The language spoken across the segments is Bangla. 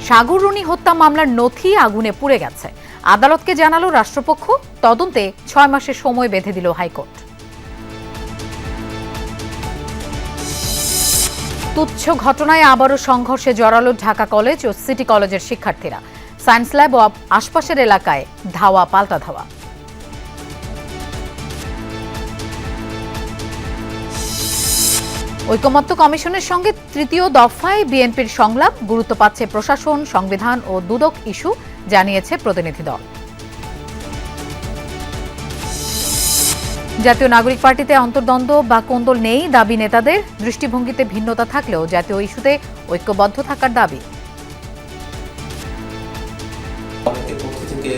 সাগররুনি হত্যা মামলার নথি আগুনে পুড়ে গেছে। আদালতকে জানালো রাষ্ট্রপক্ষ, তদন্তে 6 মাসের সময় বেঁধে দিল হাইকোর্ট। তুচ্ছ ঘটনায় আবারও সংঘর্ষে জড়ালো ঢাকা কলেজ ও সিটি কলেজের শিক্ষার্থীরা। সায়েন্স ল্যাব ও আশপাশের এলাকায় ধাওয়া পাল্টা ধাওয়া। ঐকমত্য কমিশনের সঙ্গে তৃতীয় দফায় বিএনপির সংলাপ, গুরুত্ব পাচ্ছে প্রশাসন, সংবিধান ও দুদক ইস্যু, জানিয়েছে প্রতিনিধি দল। জাতীয় নাগরিক পার্টিতে অন্তর্দ্বন্দ্ব বা কোন্দল নেই দাবি নেতাদের। দৃষ্টিভঙ্গিতে ভিন্নতা থাকলেও জাতীয় ইস্যুতে ঐক্যবদ্ধ থাকার দাবি। অনেকের পক্ষ থেকে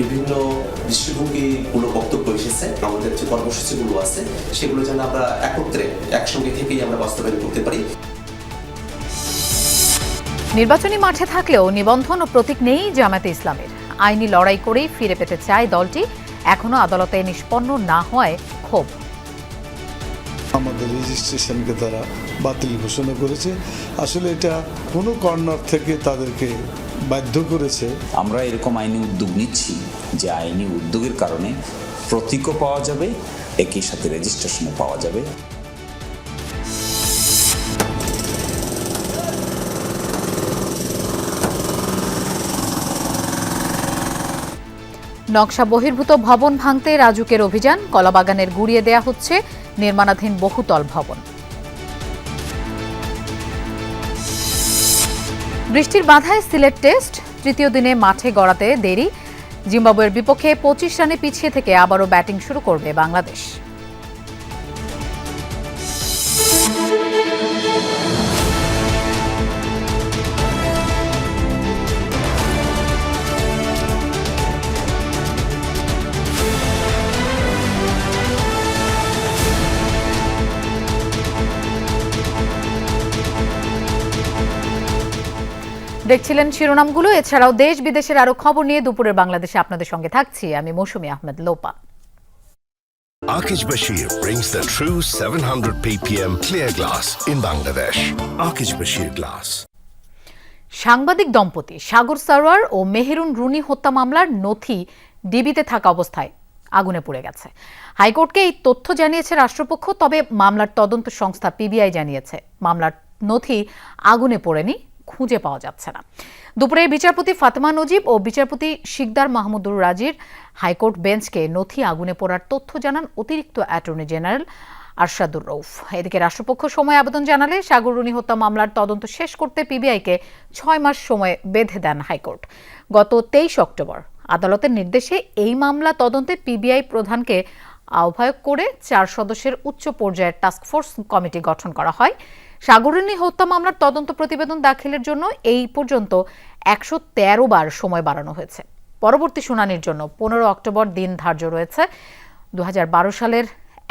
বিভিন্ন দৃষ্টিভঙ্গিগুলো বক্তব্য এসেছে। আমাদের যে কর্মসূচিগুলো আছে সেগুলো যেন আমরা একত্রে একসঙ্গে থেকেই আমরা বাস্তবায়ন করতে পারি। নির্বাচনী মাঠে থাকলেও নিবন্ধন ও প্রতীক নেই জামায়াতে ইসলামের। আইনি লড়াই করেই ফিরে পেতে চায় দলটি। এখনো আদালতে নিষ্পন্ন না হয় ক্ষোভ। আমাদের রেজিস্ট্রেশনকে তারা বাতিল ঘোষণা করেছে। আসলে এটা কোনো কর্নার থেকে তাদেরকে বাধ্য করেছে। আমরা এরকম আইনি উদ্যোগ নিচ্ছি যে আইনি উদ্যোগের কারণে প্রতীকও পাওয়া যাবে, একই সাথে রেজিস্ট্রেশনও পাওয়া যাবে। নকশা বহির্ভূত ভবন ভাঙতে রাজুকের অভিযান। কলাবাগানের গুড়িয়ে দেয়া হচ্ছে নির্মাণাধীন বহুতল ভবন। বৃষ্টির বাধায় সিলেট টেস্ট, তৃতীয় দিনে মাঠে গড়াতে দেরি। জিম্বাবুয়ের বিপক্ষে 25 রানে পিছিয়ে থেকে আবারও ব্যাটিং শুরু করবে বাংলাদেশ। দেখছিলেন শিরোনামগুলো। এছাড়াও দেশ বিদেশের আরো খবর নিয়ে দুপুরের বাংলাদেশে আপনাদের সঙ্গে থাকছি আমি মৌসুমী Ahmed Lopa. Akish Bashir brings the true 700 ppm clear glass in Bangladesh. Akish Bashir Glass. সাংবাদিক দম্পতি সাগর সারোয়ার ও মেহেরুন রুনি হত্যা মামলার নথি ডিবিতে থাকা অবস্থায় আগুনে পুড়ে গেছে। হাইকোর্টকে এই তথ্য জানিয়েছে রাষ্ট্রপক্ষ। তবে মামলার তদন্ত সংস্থা পিবিআই জানিয়েছে মামলার নথি আগুনে পোড়েনি, খুঁজে পাওয়া যাচ্ছে না। দুপুরে বিচারপতি ফাতেমা নজিব ও বিচারপতি শিকদার মাহমুদুর রাজির হাইকোর্ট বেঞ্চকে নথি আগুনে পোড়ার তথ্য জানান অতিরিক্ত অ্যাটর্নি জেনারেল আরশাদুর রউফ। এদিকে রাষ্ট্রপক্ষ সময় আবেদন জানালে সাগররুনি হত্যা মামলার তদন্ত শেষ করতে পিবিআইকে 6 মাস সময় বেঁধে দেন হাইকোর্ট। গত 23 অক্টোবর আদালতের নির্দেশে এই মামলা তদন্তে পিবিআই প্রধানকে আহ্বায়ক করে 4 সদস্যের উচ্চ পর্যায়ের টাস্কফোর্স কমিটি গঠন করা হয়। সাগররুনি হত্যা মামলার তদন্ত প্রতিবেদন দাখিলের জন্য এই পর্যন্ত 113 বার সময় বাড়ানো হয়েছে। পরবর্তী শুনানির জন্য 15 অক্টোবর দিন ধার্য রয়েছে। 2012 সালের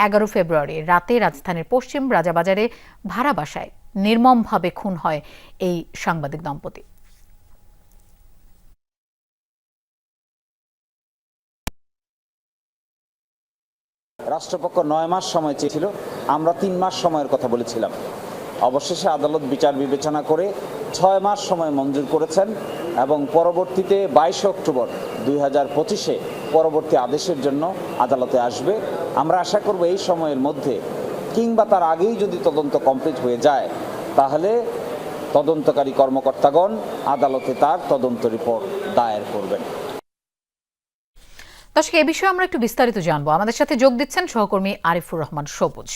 11 ফেব্রুয়ারি রাতে রাজধানীর পশ্চিম রাজাবাজারে ভাড়া বাসায় নির্মমভাবে খুন হয় এই সাংবাদিক দম্পতি। রাষ্ট্রপক্ষ 9 মাস সময় চেয়েছিল, আমরা 3 মাস সময়ের কথা বলেছিলাম। অবশেষে আদালত বিচার বিবেচনা করে 6 মাস সময় মঞ্জুর করেছেন এবং পরবর্তীতে 22 অক্টোবর 2025-এ পরবর্তী আদেশের জন্য আদালতে আসবে। আমরা আশা করব এই সময়ের মধ্যে কিংবা তার আগেই যদি তদন্ত কমপ্লিট হয়ে যায় তাহলে তদন্তকারী কর্মকর্তাগণ আদালতে তার তদন্ত রিপোর্ট দায়ের করবেন। দর্শক, এই বিষয়ে আমরা একটু বিস্তারিত জানবো। আমাদের সাথে যোগ দিচ্ছেন সহকর্মী আরিফুর রহমান সবুজ।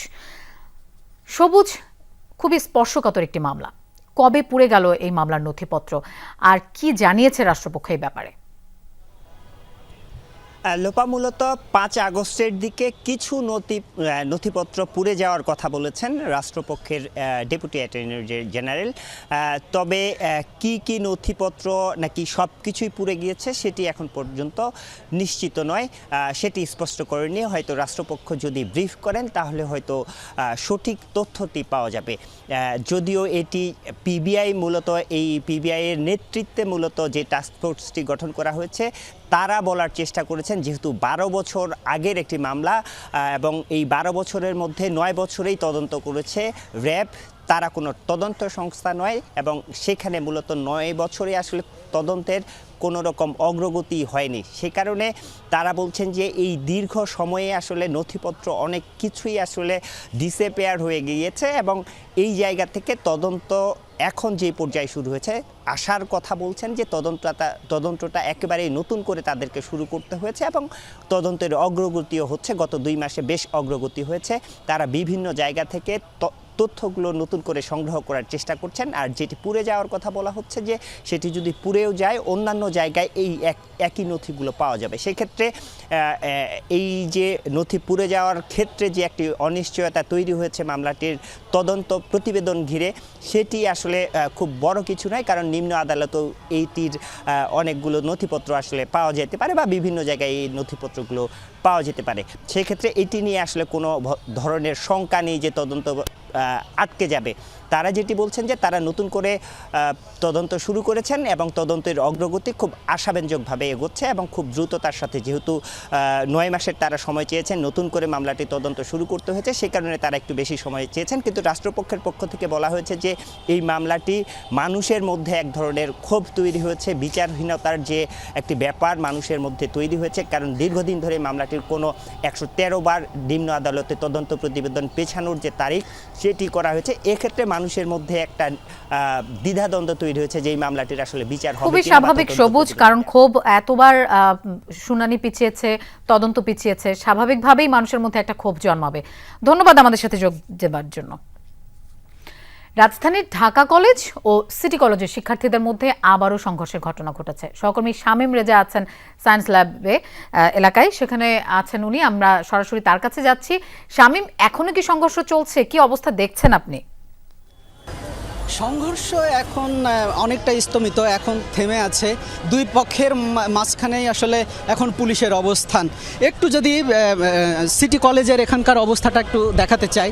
সবুজ, খুবই স্পর্শকাতর একটি মামলা। কবে পুড়ে গেল এই মামলার নথিপত্র, আর কি জানিয়েছে রাষ্ট্রপক্ষ এই ব্যাপারে? লোপা, মূলত 5 আগস্টের দিকে কিছু নথিপত্র পুড়ে যাওয়ার কথা বলেছেন রাষ্ট্রপক্ষের ডেপুটি অ্যাটর্নি জেনারেল। তবে কি নথিপত্র নাকি সব কিছুই পুড়ে গিয়েছে সেটি এখন পর্যন্ত নিশ্চিত নয়, সেটি স্পষ্ট করেনি। হয়তো রাষ্ট্রপক্ষ যদি ব্রিফ করেন তাহলে হয়তো সঠিক তথ্যটি পাওয়া যাবে। যদিও এটি পিবিআই, মূলত এই পিবিআইয়ের নেতৃত্বে মূলত যে টাস্কফোর্সটি গঠন করা হয়েছে তারা বলার চেষ্টা করেছেন যেহেতু 12 বছর আগের একটি মামলা এবং এই 12 বছরের মধ্যে 9 বছরেই তদন্ত করেছে র্যাব, তারা কোনো তদন্ত সংস্থা নয় এবং সেখানে মূলত 9 বছরে আসলে তদন্তের কোনো রকম অগ্রগতি হয়নি। সে কারণে তারা বলছেন যে এই দীর্ঘ সময়ে আসলে নথিপত্র অনেক কিছুই আসলে ডিসঅ্যাপিয়ার হয়ে গিয়েছে এবং এই জায়গা থেকে তদন্ত এখন যে পর্যায়ে শুরু হয়েছে আসার কথা বলছেন যে তদন্তটা একেবারেই নতুন করে তাদেরকে শুরু করতে হয়েছে এবং তদন্তের অগ্রগতিও হচ্ছে। গত 2 মাসে বেশ অগ্রগতি হয়েছে। তারা বিভিন্ন জায়গা থেকে তথ্যগুলো নতুন করে সংগ্রহ করার চেষ্টা করছেন। আর যেটি পুড়ে যাওয়ার কথা বলা হচ্ছে যে সেটি যদি পুড়েও যায় অন্যান্য জায়গায় এই একই নথিগুলো পাওয়া যাবে। সেক্ষেত্রে এই যে নথি পুড়ে যাওয়ার ক্ষেত্রে যে একটি অনিশ্চয়তা তৈরি হয়েছে মামলাটির তদন্ত প্রতিবেদন ঘিরে, সেটি আসলে খুব বড় কিছু নয়, কারণ নিম্ন আদালতেও এইটির অনেকগুলো নথিপত্র আসলে পাওয়া যেতে পারে বা বিভিন্ন জায়গায় এই নথিপত্রগুলো পাওয়া যেতে পারে। সেক্ষেত্রে এটি নিয়ে আসলে কোনো ধরনের শঙ্কা নেই যে তদন্ত আটকে যাবে। তারা যেটি বলছেন যে তারা নতুন করে তদন্ত শুরু করেছেন এবং তদন্তের অগ্রগতি খুব আশাব্যঞ্জকভাবে এগোচ্ছে এবং খুব দ্রুততার সাথে, যেহেতু 9 মাসের তারা সময় চেয়েছেন, নতুন করে মামলাটি তদন্ত শুরু করতে হয়েছে, সে কারণে তারা একটু বেশি সময় চেয়েছেন। কিন্তু রাষ্ট্রপক্ষের পক্ষ থেকে বলা হয়েছে যে এই মামলাটি মানুষের মধ্যে এক ধরনের ক্ষোভ তৈরি হয়েছে, বিচারহীনতার যে একটি ব্যাপার মানুষের মধ্যে তৈরি হয়েছে, কারণ দীর্ঘদিন ধরে মামলাটির কোনো 113 বার নিম্ন আদালতে তদন্ত প্রতিবেদন পেছানোর যে তারিখ সেটি করা হয়েছে। এক্ষেত্রে মানুষের মধ্যে একটা দ্বিধাদ্বন্দ্ব তৈরি হয়েছে যে এই মামলাটির আসলে বিচার হবে। খুবই স্বাভাবিক সবুজ, কারণ ক্ষোভ এতবার শুনানি পিছিয়েছে, তদন্ত পিছিয়েছে, স্বাভাবিকভাবেই মানুষের মধ্যে একটা ক্ষোভ জন্মাবে। ধন্যবাদ আমাদের সাথে যোগ দেওয়ার জন্য। রাজধানীর ঢাকা কলেজ ও সিটি কলেজের শিক্ষার্থীদের মধ্যে আবারও সংঘর্ষের ঘটনা ঘটেছে। সহকর্মী শামীম রেজা আছেন সায়েন্স ল্যাবে এলাকায়, সেখানে আছেন উনি, আমরা সরাসরি তার কাছে যাচ্ছি। শামীম, এখনো কি সংঘর্ষ চলছে? কি অবস্থা দেখছেন আপনি? সংঘর্ষ এখন অনেকটা স্তমিত, এখন থেমে আছে। দুই পক্ষের মাঝখানেই আসলে এখন পুলিশের অবস্থান। একটু যদি সিটি কলেজের এখানকার অবস্থাটা একটু দেখাতে চাই।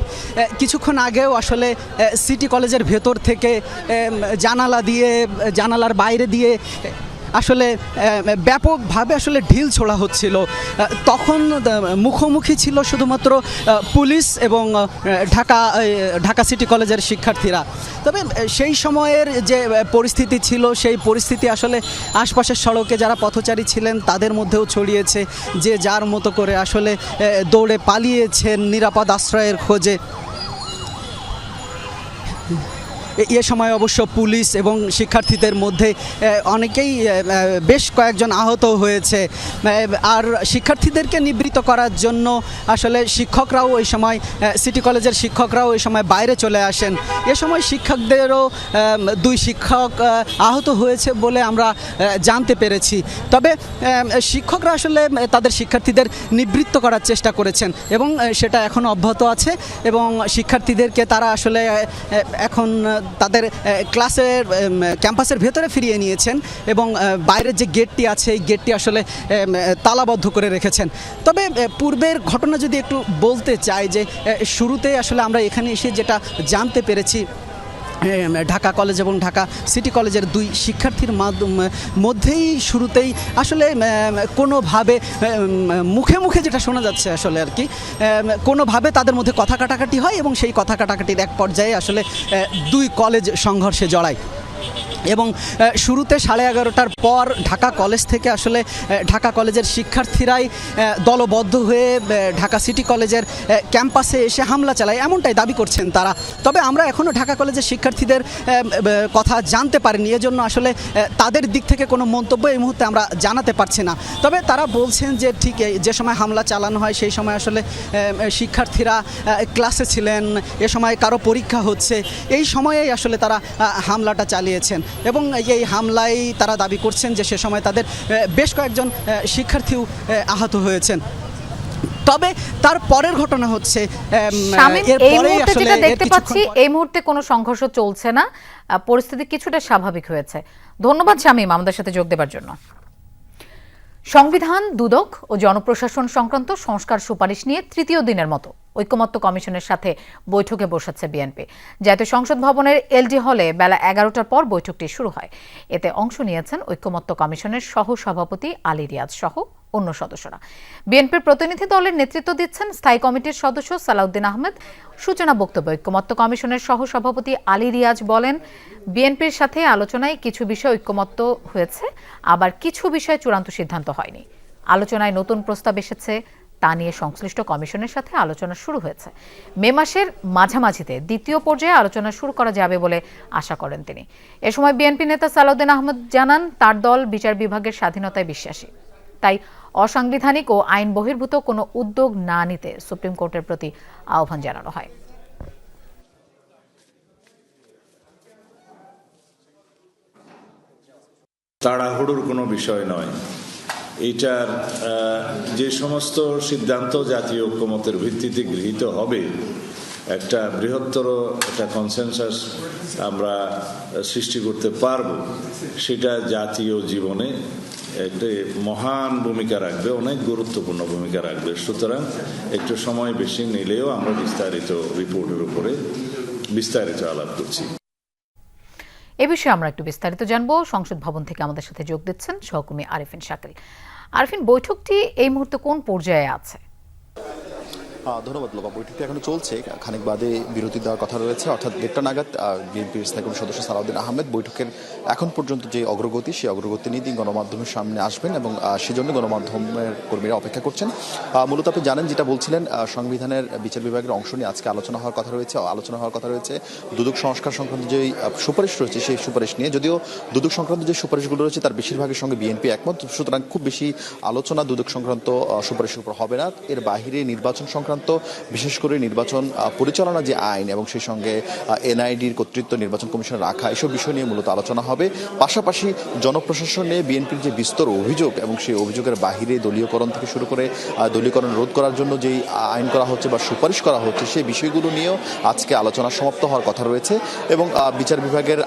কিছুক্ষণ আগেও আসলে সিটি কলেজের ভেতর থেকে জানালার বাইরে দিয়ে আসলে ব্যাপকভাবে আসলে ঢিল ছোড়া হচ্ছিল। তখন মুখোমুখি ছিল শুধুমাত্র পুলিশ এবং ঢাকা সিটি কলেজের শিক্ষার্থীরা। তবে সেই সময়ের যে পরিস্থিতি ছিল, সেই পরিস্থিতি আসলে আশপাশের সড়কে যারা পথচারী ছিলেন তাদের মধ্যেও ছড়িয়েছে, যে যার মতো করে আসলে দৌড়ে পালিয়েছেন নিরাপদ আশ্রয়ের খোঁজে। এ সময় অবশ্য পুলিশ এবং শিক্ষার্থীদের মধ্যে অনেকেই বেশ কয়েকজন আহত হয়েছে। আর শিক্ষার্থীদেরকে নিবৃত্ত করার জন্য আসলে শিক্ষকরাও ওই সময়, সিটি কলেজের শিক্ষকরাও ওই সময় বাইরে চলে আসেন। এ সময় শিক্ষকদেরও 2 শিক্ষক আহত হয়েছে বলে আমরা জানতে পেরেছি। তবে শিক্ষকরা আসলে তাদের শিক্ষার্থীদের নিবৃত্ত করার চেষ্টা করেছেন এবং সেটা এখনও অব্যাহত আছে এবং শিক্ষার্থীদেরকে তারা আসলে এখন তাদের ক্যাম্পাসের ভেতরে ফিরিয়ে নিয়েছেন এবং বাইরের যে গেটটি আছে এই গেটটি আসলে তালাবদ্ধ করে রেখেছেন। তবে পূর্বের ঘটনা যদি একটু বলতে চাই, যে শুরুতে আসলে আমরা এখানে এসে যেটা জানতে পেরেছি, ঢাকা কলেজ এবং ঢাকা সিটি কলেজের 2 শিক্ষার্থীর মধ্যেই শুরুতেই আসলে কোনোভাবে মুখে মুখে যেটা শোনা যাচ্ছে আসলে আর কি, কোনোভাবে তাদের মধ্যে কথা কাটাকাটি হয় এবং সেই কথা কাটাকাটির এক পর্যায়ে আসলে 2 কলেজ সংঘর্ষে জড়ায়। এবং শুরুতে 11:30টার পর ঢাকা কলেজ থেকে আসলে ঢাকা কলেজের শিক্ষার্থীরাই দলবদ্ধ হয়ে ঢাকা সিটি কলেজের ক্যাম্পাসে এসে হামলা চালায়, এমনটাই দাবি করছেন তারা। তবে আমরা এখনও ঢাকা কলেজের শিক্ষার্থীদের কথা জানতে পারিনি, এজন্য আসলে তাদের দিক থেকে কোনো মন্তব্য এই মুহূর্তে আমরা জানাতে পারছি না। তবে তারা বলছেন যে ঠিক যে সময় হামলা চালানো হয় সেই সময় আসলে শিক্ষার্থীরা ক্লাসে ছিলেন, এ সময় কারো পরীক্ষা হচ্ছে, এই সময়েই আসলে তারা হামলাটা চালিয়েছেন এবং এই হামলায় তারা দাবি করছেন যে সে সময় তাদের বেশ কয়েকজন শিক্ষার্থীও আহত হয়েছেন। তবে তার পরের ঘটনা হচ্ছে দেখতে পাচ্ছি এই মুহূর্তে কোনো সংঘর্ষ চলছে না, পরিস্থিতি কিছুটা স্বাভাবিক হয়েছে। ধন্যবাদ শামীম আমাদের সাথে যোগ দেওয়ার জন্য। সংবিধান দুদক ও জনপ্রশাসন সংক্রান্ত সংস্কার সুপারিশ নিয়ে 3য় দিনের মতো ঐকমত্য কমিশনের সাথে বৈঠকে বসাচ্ছে বিএনপি। জাতীয় সংসদ ভবনের এলডি হলে বেলা 11টার পর বৈঠকটি শুরু হয়। এতে অংশ নিয়েছেন ঐকমত্য কমিশনের সহ সভাপতি আলী রিয়াজ সহ অন্য সদস্যরা। বিএনপির প্রতিনিধি দলের নেতৃত্ব দিচ্ছেন স্থায়ী কমিটির সদস্য সালাউদ্দিন আহমেদ। সূচনা বক্তব্য ঐক্যমত্য কমিশনের সহসভাপতি আলী রিয়াজ বলেন, বিএনপির সাথে আলোচনায় কিছু বিষয় ঐক্যমত্য হয়েছে, আবার কিছু বিষয়ে চূড়ান্ত সিদ্ধান্ত হয়নি। আলোচনায় নতুন প্রস্তাব এসেছে, তা নিয়ে সংশ্লিষ্ট কমিশনের সাথে আলোচনা শুরু হয়েছে। মে মাসের মাঝামাঝিতে দ্বিতীয় পর্যায়ে আলোচনা শুরু করা যাবে বলে আশা করেন তিনি। এ সময় বিএনপি নেতা সালাউদ্দিন আহমেদ জানান, তার দল বিচার বিভাগের স্বাধীনতায় বিশ্বাসী, তাই অসাংবিধানিক ও আইন বহির্ভূত কোনো উদ্যোগ না নিতে সুপ্রিম কোর্টের প্রতি আহ্বান জানানো হয়। তাড়াহুড়োর কোনো বিষয় নয়। এটার যে সমস্ত সিদ্ধান্ত জাতীয় ঐক্যমতের ভিত্তিতে গৃহীত হবে, একটা বৃহত্তর একটা কনসেনসাস আমরা সৃষ্টি করতে পারব, সেটা জাতীয় জীবনে একটি মহান ভূমিকা রাখবে, অনেক গুরুত্বপূর্ণ ভূমিকা রাখবে। সুতরাং একটু সময় বেশি নিলেও আমরা বিস্তারিত রিপোর্টের উপরে বিস্তারিত আলাপ করছি। এ বিষয়ে আমরা একটু বিস্তারিত জানবো। সংসদ ভবন থেকে আমাদের সাথে যোগ দিচ্ছেন সহকর্মী আরিফিন শাকিল। আরিফিন, বৈঠকটি এই মুহূর্তে কোন পর্যায়ে আছে? ধন্যবাদ লোপা। বৈঠকটি এখনো চলছে, খানিক বাদে বিরতি দেওয়ার কথা রয়েছে, অর্থাৎ 1টা নাগাদ বিএনপির স্থায়ী কমিটির সদস্য সালাউদ্দিন আহমেদ বৈঠকের এখন পর্যন্ত যে অগ্রগতি, সেই অগ্রগতি নিয়ে তিনি গণমাধ্যমের সামনে আসবেন এবং সেজন্য গণমাধ্যমের কর্মীরা অপেক্ষা করছেন। মূলত আপনি জানেন, যেটা বলছিলেন, সংবিধানের বিচার বিভাগের অংশ নিয়ে আজকে আলোচনা হওয়ার কথা রয়েছে। দুদক সংস্কার সংক্রান্ত যে সুপারিশ রয়েছে, সেই সুপারিশ নিয়ে, যদিও দুদক সংক্রান্ত যে সুপারিশগুলো রয়েছে তার বেশিরভাগের সঙ্গে বিএনপি একমত, সুতরাং খুব বেশি আলোচনা দুদক সংক্রান্ত সুপারিশের উপর হবে না। এর বাহিরে নির্বাচন সংক্রান্ত, বিশেষ করে নির্বাচন পরিচালনা যে আইন এবং সেই সঙ্গে এনআইডির কর্তৃত্ব, নির্বাচন কমিশন রাখা, এসব বিষয় নিয়ে মূলত আলোচনা হবে। পাশাপাশি জনপ্রশাসন নিয়ে বিএনপির যে বিস্তর অভিযোগ এবং সেই অভিযোগের বাহিরে দলীয়করণ থেকে শুরু করে দলীয়করণ রোধ করার জন্য যেই আইন করা হচ্ছে বা সুপারিশ করা হচ্ছে, সেই বিষয়গুলো নিয়েও আজকে আলোচনা সমাপ্ত হওয়ার কথা রয়েছে। এবং বিচার বিভাগের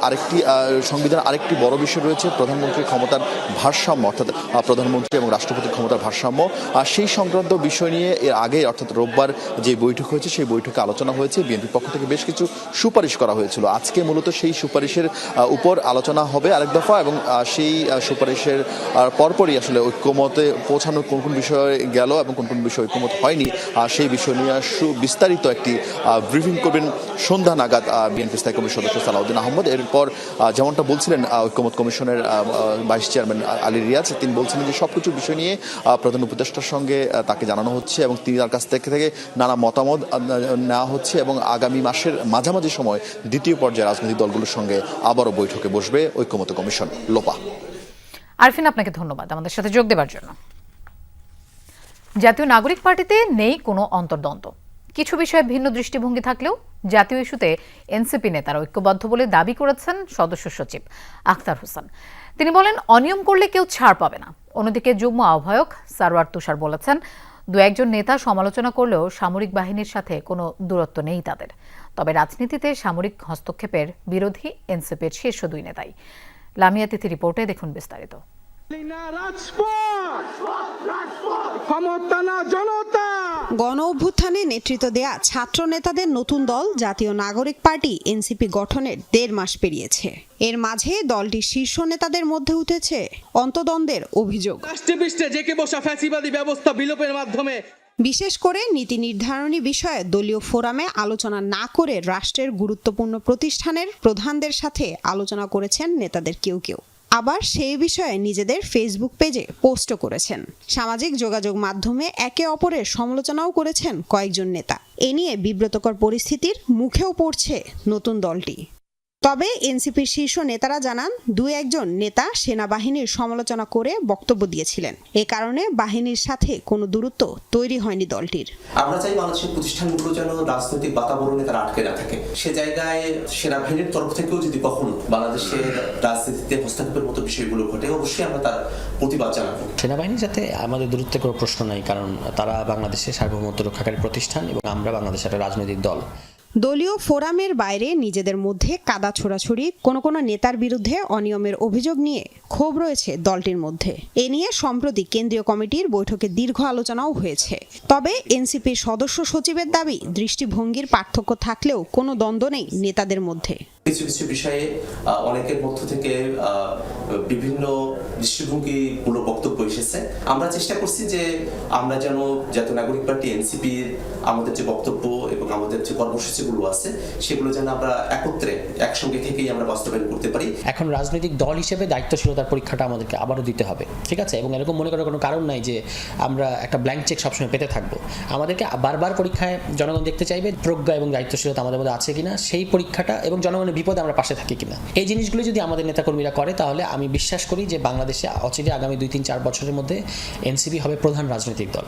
সংবিধান আরেকটি বড় বিষয় রয়েছে, প্রধানমন্ত্রীর ক্ষমতার ভারসাম্য, অর্থাৎ প্রধানমন্ত্রী এবং রাষ্ট্রপতির ক্ষমতার ভারসাম্য। সেই সংক্রান্ত বিষয় নিয়ে এর আগে, অর্থাৎ রোববার যে বৈঠক হয়েছে, সেই বৈঠকে আলোচনা হয়েছে। বিএনপির পক্ষ থেকে বেশ কিছু সুপারিশ করা হয়েছিল। আজকে মূলত সেই সুপারিশের উপর আলোচনা হবে আরেক দফা, এবং সেই সুপারিশের পরপরই আসলে ঐক্যমতে পৌঁছানোর কোন কোন বিষয়ে গেল এবং কোন কোন বিষয়ে ঐক্যমত হয়নি, সেই বিষয় নিয়ে বিস্তারিত একটি ব্রিফিং করবেন সন্ধ্যা নাগাদ বিএনপি স্থায়ী কমিটির সদস্য সালাউদ্দিন আহমেদ। এরপর যেমনটা বলছিলেন ঐক্যমত কমিশনের ভাইস চেয়ারম্যান আলী রিয়াজ, তিনি বলছিলেন যে সবকিছু বিষয় নিয়ে প্রধান উপদেষ্টার সঙ্গে তাকে জানানো হচ্ছে এবং তিনি তার কাছ থেকে নানা মতামত নেওয়া হচ্ছে, এবং আগামী মাসের মাঝামাঝি সময় দ্বিতীয় পর্যায়ে রাজনৈতিক দলগুলোর সঙ্গে আবারও বৈঠকে বসবে ঐক্যমত্য কমিশন। লোপা। আরিফিন, আপনাকে ধন্যবাদ আমাদের সাথে যোগ দেওয়ার জন্য। জাতীয় নাগরিক পার্টিতে নেই কোনো অন্তর্দ্বন্দ্ব। কিছু বিষয়ে ভিন্ন দৃষ্টিভঙ্গি থাকলেও জাতীয় ইস্যুতে এনসিপি নেতারা ঐক্যবদ্ধ বলে দাবি করেছেন সদস্য সচিব আখতার হোসেন। তিনি বলেন, অনিয়ম করলে কেউ ছাড় পাবে না। অন্যদিকে যুগ্ম আহ্বায়ক সারওয়ার তুষার বলেছেন, দু একজন নেতা সমালোচনা করলেও সামরিক বাহিনীর সাথে কোনো দূরত্ব নেই তাদের। তবে রাজনীতিতে সামরিক হস্তক্ষেপের বিরোধী এনসিপির শীর্ষ দুই নেতাই। লামিয়া তিথি রিপোর্টে দেখুন বিস্তারিত। গণ অভ্যুত্থানে নেতৃত্ব দেয়া ছাত্র নেতাদের নতুন দল জাতীয় নাগরিক পার্টি এনসিপি গঠনের 1.5 মাস পেরিয়েছে। এর মাঝে দলটির শীর্ষ নেতাদের মধ্যে উঠেছে অন্তদ্বন্দ্বের অভিযোগ। ব্যবস্থা বিলোপের মাধ্যমে বিশেষ করে নীতি নির্ধারণী বিষয়ে দলীয় ফোরামে আলোচনা না করে রাষ্ট্রের গুরুত্বপূর্ণ প্রতিষ্ঠানের প্রধানদের সাথে আলোচনা করেছেন নেতাদের কেউ কেউ। আবার সেই বিষয়ে নিজেদের ফেসবুক পেজে পোস্টও করেছেন। সামাজিক যোগাযোগ মাধ্যমে একে অপরের সমালোচনাও করেছেন কয়েকজন নেতা। এ নিয়ে বিব্রতকর পরিস্থিতির মুখেও পড়ছে নতুন দলটি। তবে এনসিপির শীর্ষ নেতারা জানান, 2-1 নেতা সেনাবাহিনীর সমালোচনা করে বক্তব্য দিয়েছিলেন। এ কারণে বাহিনীর সাথে কোনো দূরত্ব তৈরি হয়নি দলটির। আমরা চাই বাংলাদেশের প্রতিষ্ঠানগুলো যেন রাজনৈতিক বাতাবরণে তারা আটকে না থাকে। সে জায়গায় সেনাবাহিনীর তরফ থেকেও যদি কখনো বাংলাদেশের রাজনীতিতে হস্তক্ষেপের মতো বিষয়গুলো ঘটে, অবশ্যই আমরা তার প্রতিবাদ জানাবো। সেনাবাহিনীর সাথে আমাদের দূরত্বের কোনো প্রশ্ন নাই, কারণ তারা বাংলাদেশের সার্বভৌমত্ব রক্ষাকারী প্রতিষ্ঠান এবং আমরা বাংলাদেশের একটা রাজনৈতিক দল। দলীয় ফোরামের বাইরে নিজেদের মধ্যে কাদা ছোড়াছুড়ি, কোনো নেতার বিরুদ্ধে অনিয়মের অভিযোগ নিয়ে ক্ষোভ রয়েছে দলটির মধ্যে। এ নিয়ে সম্প্রতি কেন্দ্রীয় কমিটির বৈঠকে দীর্ঘ আলোচনাও হয়েছে। তবে এনসিপির সদস্য সচিবের দাবি, দৃষ্টিভঙ্গির পার্থক্য থাকলেও কোনো দ্বন্দ্ব নেই নেতাদের মধ্যে। কিছু কিছু বিষয়ে অনেকের মধ্য থেকে বিভিন্ন দৃষ্টিভঙ্গিমূলক বক্তব্য এসেছে। আমরা চেষ্টা করছি যে আমরা যেন জাতীয় নাগরিক পার্টি এনসিপির আমাদের যে বক্তব্য এবং আমাদের যে কর্মসূচিগুলো আছে সেগুলো যেন আমরা একত্রে একসঙ্গে থেকেই আমরা বাস্তবায়ন করতে পারি। এখন রাজনৈতিক দল হিসেবে দায়িত্বশীলতার পরীক্ষাটা আমাদেরকে আবারও দিতে হবে, ঠিক আছে? এবং এরকম মনে করার কোনো কারণ নাই যে আমরা একটা ব্ল্যাঙ্ক চেক সবসময় পেতে থাকবো। আমাদেরকে বারবার পরীক্ষায় জনগণ দেখতে চাইবে প্রজ্ঞা এবং দায়িত্বশীলতা আমাদের মধ্যে আছে কিনা, সেই পরীক্ষাটা, এবং জনগণের বিপদে আমরা পাশে থাকি কিনা। এই জিনিসগুলো যদি আমাদের নেতাকর্মীরা করে তাহলে আমি বিশ্বাস করি যে বাংলাদেশে অচিরে আগামী 2-3-4 বছরের মধ্যে এনসিপি হবে প্রধান রাজনৈতিক দল।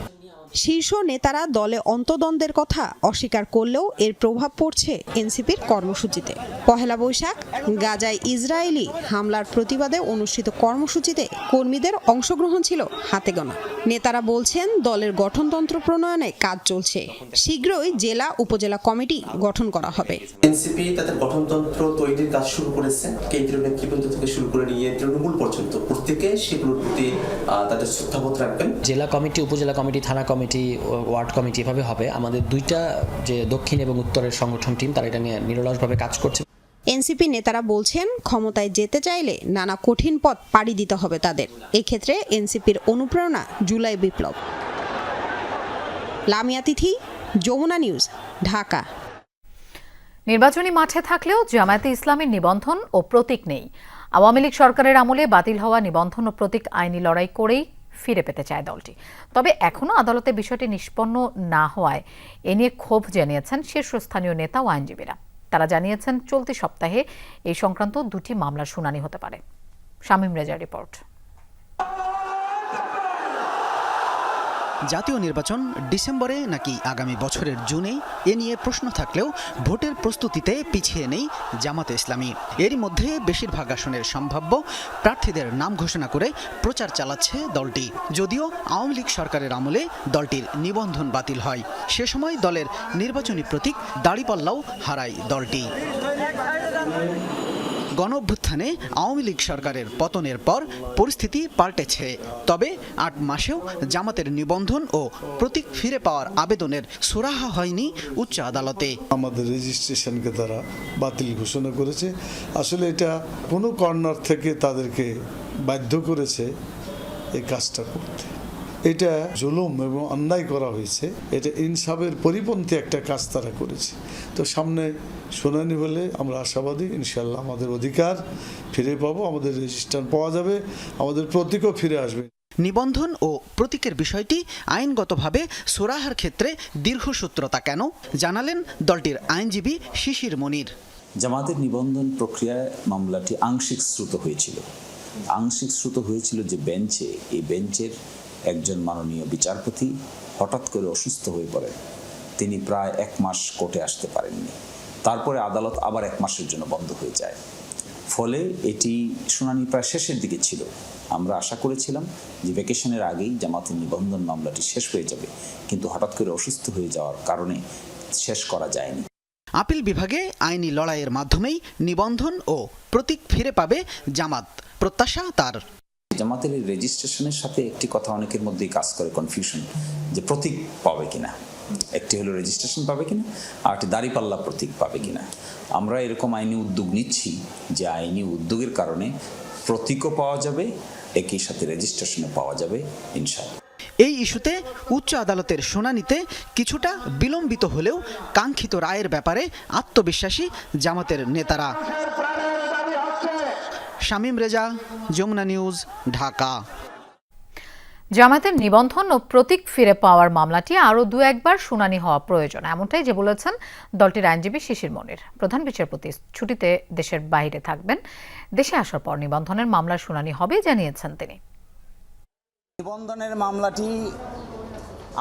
শীর্ষ নেতারা দলে অন্তদ্বন্দ্বের কথা অস্বীকার করলেও এর প্রভাব পড়ছে এনসিপির কর্মসূচিতে। পহেলা বৈশাখ গাজায় ইসরায়েলি হামলার প্রতিবাদে অনুষ্ঠিত কর্মসূচিতে কর্মীদের অংশগ্রহণ ছিল হাতে গোনা। নেতারা বলছেন দলের গঠনতন্ত্র প্রণয়নে কাজ চলছে, শীঘ্রই জেলা উপজেলা কমিটি গঠন করা হবে। এনসিপি তাদের গঠনতন্ত্র তৈরির কাজ শুরু করেছে, কেন্দ্রীয় নেতৃবৃন্দ থেকে শুরু করে নিয়ে তৃণমূল পর্যন্ত প্রত্যেকে সেগুলোর প্রতি তাদের শ্রদ্ধাবোধ রাখবেন। জেলা কমিটি, উপজেলা কমিটি, থানা কমিটি, ওয়ার্ড কমিটি এভাবে হবে। আমাদের দুইটা যে দক্ষিণ এবং উত্তরের সংগঠন টিম তারা এটা নিয়ে নিরলসভাবে কাজ করছে। এনসিপি নেতারা বলছেন যমতায় যেতে চাইলে নানা কঠিন পথ পাড়ি দিতে হবে তাদের। এক্ষেত্রে এনসিপির অনুপ্রেরণা জুলাই বিপ্লব। লামিয়া তিথি, যমুনা নিউজ, ঢাকা। নির্বাচনী মাঠে থাকলেও জামায়াতে ইসলামের নিবন্ধন ও প্রতীক নেই। আওয়ামী লীগ সরকারের আমলে বাতিল হওয়া নিবন্ধন ও প্রতীক আইনি লড়াই করেই ফিরে পেতে চায় দলটি। তবে এখনও আদালতে বিষয়টি নিষ্পন্ন না হওয়ায় এ নিয়ে ক্ষোভ জানিয়েছেন শীর্ষস্থানীয় নেতা ও আইনজীবীরা। তারা জানিয়েছেন চলতি সপ্তাহে এই সংক্রান্ত 2টি মামলার শুনানি হতে পারে। শামীম রেজার রিপোর্ট। জাতীয় নির্বাচন ডিসেম্বরে নাকি আগামী বছরের জুনে, এ নিয়ে প্রশ্ন থাকলেও ভোটের প্রস্তুতিতে পিছিয়ে নেই জামাতে ইসলামী। এরই মধ্যে বেশিরভাগ আসনের সম্ভাব্য প্রার্থীদের নাম ঘোষণা করে প্রচার চালাচ্ছে দলটি। যদিও আওয়ামী লীগ সরকারের আমলে দলটির নিবন্ধন বাতিল হয়, সে সময় দলের নির্বাচনী প্রতীক দাড়িপাল্লাও হারায় দলটি। গণঅভ্যুত্থানে আওয়ামী লীগ সরকারের পতনের পর পরিস্থিতি পাল্টেছে। তবে 8 মাসেও জামাতের নিবন্ধন ও প্রতীক ফিরে পাওয়ার আবেদনের সুরাহা হয়নি উচ্চ আদালতে। আমাদের রেজিস্ট্রেশনকে তারা বাতিল ঘোষণা করেছে। আসলে এটা কোনো কর্নার থেকে তাদেরকে বাধ্য করেছে এই কাজটা করতে। এটা জুলুম এবং অন্যায় করা হয়েছে, এটা ইনসাফের পরিপন্থী একটা কাজ তারা করেছে। তো সামনে শুনানি হলে আমরা আশাবাদী ইনশাল্লাহ আমাদের অধিকার ফিরে পাবো, আমাদের রেজিস্ট্রেশন পাওয়া যাবে, আমাদের প্রতীকও ফিরে আসবে। নিবন্ধন ও প্রতীকের বিষয়টি আইনগতভাবে সুরাহার ক্ষেত্রে দীর্ঘসূত্রতা কেন, জানালেন দলটির আইনজীবী শিশির মনির। জামাতের নিবন্ধন প্রক্রিয়ায় মামলাটি আংশিক শ্রুত হয়েছিল। আংশিক শ্রুত হয়েছিল যে বেঞ্চে, এই বেঞ্চের একজন মাননীয় বিচারপতি হঠাৎ করে অসুস্থ হয়ে পড়েন। তিনি প্রায় 1 মাস কোর্টে আসতে পারেননি। তারপরে আদালত আবার 1 মাসের জন্য বন্ধ হয়ে যায়। ফলে এটি শুনানি প্রায় শেষের দিকে ছিল। আমরা আশা করেছিলাম যে ভ্যাকেশনের আগেই জামাতের নিবন্ধন মামলাটি শেষ হয়ে যাবে, কিন্তু হঠাৎ করে অসুস্থ হয়ে যাওয়ার কারণে শেষ করা যায়নি। আপিল বিভাগে আইনি লড়াইয়ের মাধ্যমেই নিবন্ধন ও প্রতীক ফিরে পাবে জামাত, প্রত্যাশা তার। জামাতের এই রেজিস্ট্রেশনের সাথে একটি কথা অনেকের মধ্যেই কাজ করে, কনফিউশন, যে প্রতীক পাবে কিনা। একটি হলো রেজিস্ট্রেশন পাবে কিনা, আর একটি দাড়িপাল্লা প্রতীক পাবে কিনা। আমরা এরকম আইনি উদ্যোগ নিচ্ছি যে আইনি উদ্যোগের কারণে প্রতীকও পাওয়া যাবে, একই সাথে রেজিস্ট্রেশনও পাওয়া যাবে ইনশাআল্লাহ। এই ইস্যুতে উচ্চ আদালতের শুনানিতে কিছুটা বিলম্বিত হলেও কাঙ্ক্ষিত রায়ের ব্যাপারে আত্মবিশ্বাসী জামাতের নেতারা। শামীম রেজা, যমুনা নিউজ, ঢাকা। জামায়াতের নিবন্ধন ও প্রতীক ফিরে পাওয়ার মামলাটি আরও 2-1 বার শুনানি হওয়া প্রয়োজন, এমনটাই যে বলেছেন দলটির আইনজীবী শিশির মনির। প্রধান বিচারপতি ছুটিতে দেশের বাইরে থাকবেন, দেশে আসার পর নিবন্ধনের মামলার শুনানি হবে জানিয়েছেন তিনি। নিবন্ধনের মামলাটি